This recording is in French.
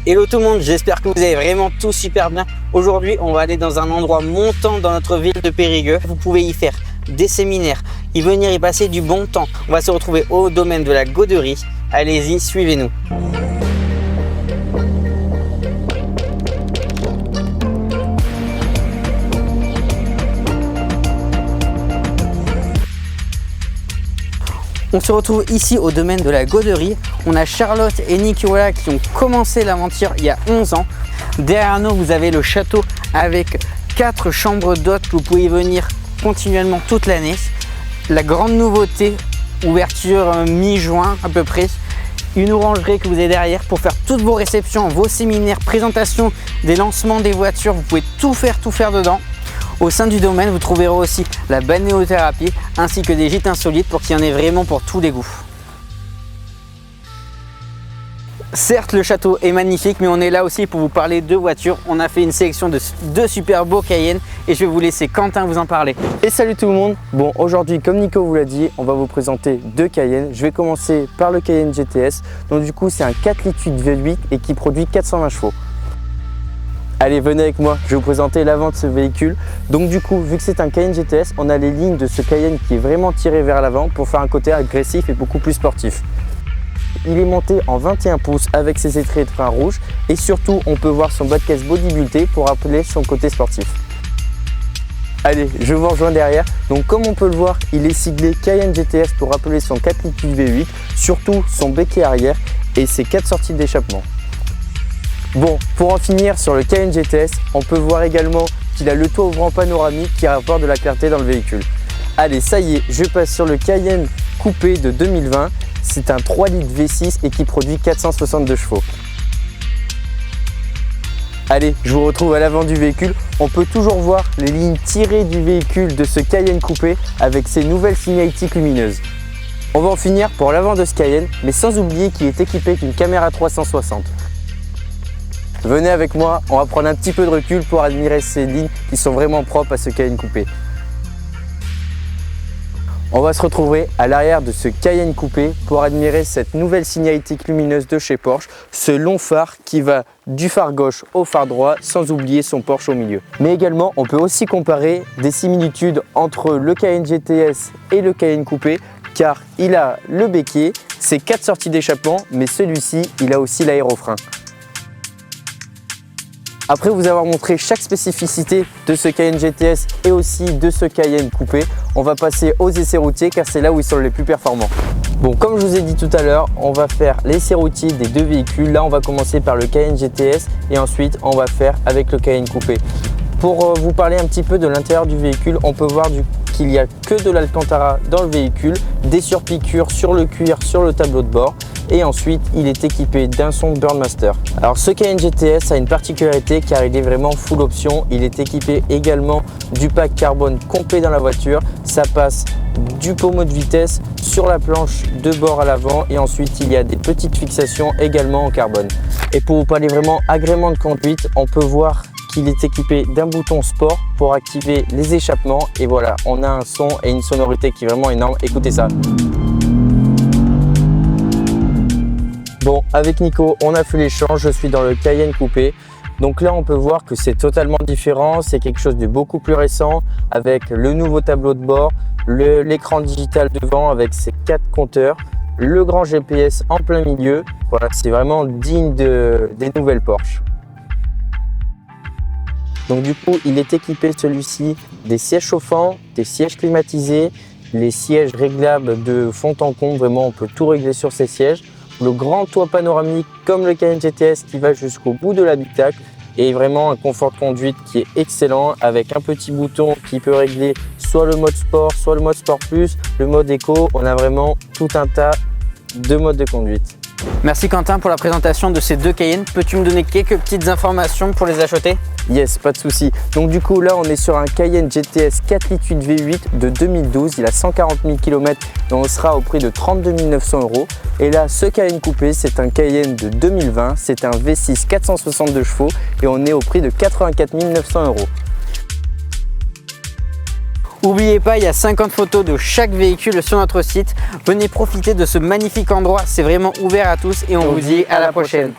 Hello tout le monde, j'espère que vous allez vraiment tous super bien. Aujourd'hui, on va aller dans un endroit montant dans notre ville de Périgueux. Vous pouvez y faire des séminaires, y venir y passer du bon temps. On va se retrouver au domaine de la Goderie. Allez-y, suivez-nous. On se retrouve ici au domaine de la Goderie. On a Charlotte et Nicolas qui ont commencé l'aventure il y a 11 ans. Derrière nous, vous avez le château avec 4 chambres d'hôtes que vous pouvez venir continuellement toute l'année. La grande nouveauté, ouverture mi-juin à peu près. Une orangerie que vous avez derrière pour faire toutes vos réceptions, vos séminaires, présentations des lancements des voitures. Vous pouvez tout faire dedans. Au sein du domaine, vous trouverez aussi la balnéothérapie ainsi que des gîtes insolites pour qu'il y en ait vraiment pour tous les goûts. Certes, le château est magnifique, mais on est là aussi pour vous parler de voitures. On a fait une sélection de 2 super beaux Cayenne et je vais vous laisser Quentin vous en parler. Et salut tout le monde. Bon, aujourd'hui, comme Nico vous l'a dit, on va vous présenter 2 Cayenne. Je vais commencer par le Cayenne GTS. Donc du coup, c'est un 4 litres V8 et qui produit 420 chevaux. Allez, venez avec moi, je vais vous présenter l'avant de ce véhicule. Donc du coup, vu que c'est un Cayenne GTS, on a les lignes de ce Cayenne qui est vraiment tiré vers l'avant pour faire un côté agressif et beaucoup plus sportif. Il est monté en 21 pouces avec ses étriers de frein rouges et surtout, on peut voir son bas de caisse bodybuildé pour rappeler son côté sportif. Allez, je vous rejoins derrière. Donc comme on peut le voir, il est siglé Cayenne GTS pour rappeler son 4 litres V8, surtout son béquet arrière et ses 4 sorties d'échappement. Bon, pour en finir sur le Cayenne GTS, on peut voir également qu'il a le toit ouvrant panoramique qui rapporte de la clarté dans le véhicule. Allez, ça y est, je passe sur le Cayenne coupé de 2020. C'est un 3 litres V6 et qui produit 462 chevaux. Allez, je vous retrouve à l'avant du véhicule. On peut toujours voir les lignes tirées du véhicule de ce Cayenne coupé avec ses nouvelles signalétiques lumineuses. On va en finir pour l'avant de ce Cayenne, mais sans oublier qu'il est équipé d'une caméra 360. Venez avec moi, on va prendre un petit peu de recul pour admirer ces lignes qui sont vraiment propres à ce Cayenne coupé. On va se retrouver à l'arrière de ce Cayenne coupé pour admirer cette nouvelle signalétique lumineuse de chez Porsche, ce long phare qui va du phare gauche au phare droit sans oublier son Porsche au milieu. Mais également, on peut aussi comparer des similitudes entre le Cayenne GTS et le Cayenne coupé car il a le béquet, ses 4 sorties d'échappement, mais celui-ci, il a aussi l'aérofrein. Après vous avoir montré chaque spécificité de ce Cayenne GTS et aussi de ce Cayenne coupé, on va passer aux essais routiers car c'est là où ils sont les plus performants. Bon, comme je vous ai dit tout à l'heure, on va faire l'essai routier des 2 véhicules. Là, on va commencer par le Cayenne GTS et ensuite on va faire avec le Cayenne coupé. Pour vous parler un petit peu de l'intérieur du véhicule, on peut voir qu'il n'y a que de l'Alcantara dans le véhicule, des surpiqûres sur le cuir sur le tableau de bord. Et ensuite, il est équipé d'un son Burn-Master. Alors ce Cayenne GTS a une particularité car il est vraiment full option. Il est équipé également du pack carbone complet dans la voiture. Ça passe du pommeau de vitesse sur la planche de bord à l'avant et ensuite il y a des petites fixations également en carbone. Et pour vous parler vraiment agrément de conduite, on peut voir qu'il est équipé d'un bouton sport pour activer les échappements. Et voilà, on a un son et une sonorité qui est vraiment énorme. Écoutez ça. Bon, avec Nico, on a fait l'échange, je suis dans le Cayenne coupé. Donc là, on peut voir que c'est totalement différent, c'est quelque chose de beaucoup plus récent avec le nouveau tableau de bord, l'écran digital devant avec ses 4 compteurs, le grand GPS en plein milieu. Voilà, c'est vraiment digne des nouvelles Porsche. Donc du coup, il est équipé celui-ci des sièges chauffants, des sièges climatisés, les sièges réglables de fond en comble, vraiment on peut tout régler sur ces sièges. Le grand toit panoramique comme le Cayenne GTS qui va jusqu'au bout de l'habitacle et vraiment un confort de conduite qui est excellent avec un petit bouton qui peut régler soit le mode sport, soit le mode sport plus, le mode éco. On a vraiment tout un tas de modes de conduite. Merci Quentin pour la présentation de ces 2 Cayenne. Peux-tu me donner quelques petites informations pour les acheter? Yes, pas de souci. Donc du coup là on est sur un Cayenne GTS 4 litres V8 de 2012, il a 140 000 km et on sera au prix de 32 900 €. Et là ce Cayenne coupé c'est un Cayenne de 2020, c'est un V6 462 chevaux et on est au prix de 84 900 €. N'oubliez pas, il y a 50 photos de chaque véhicule sur notre site. Venez profiter de ce magnifique endroit, c'est vraiment ouvert à tous et on vous dit à la prochaine.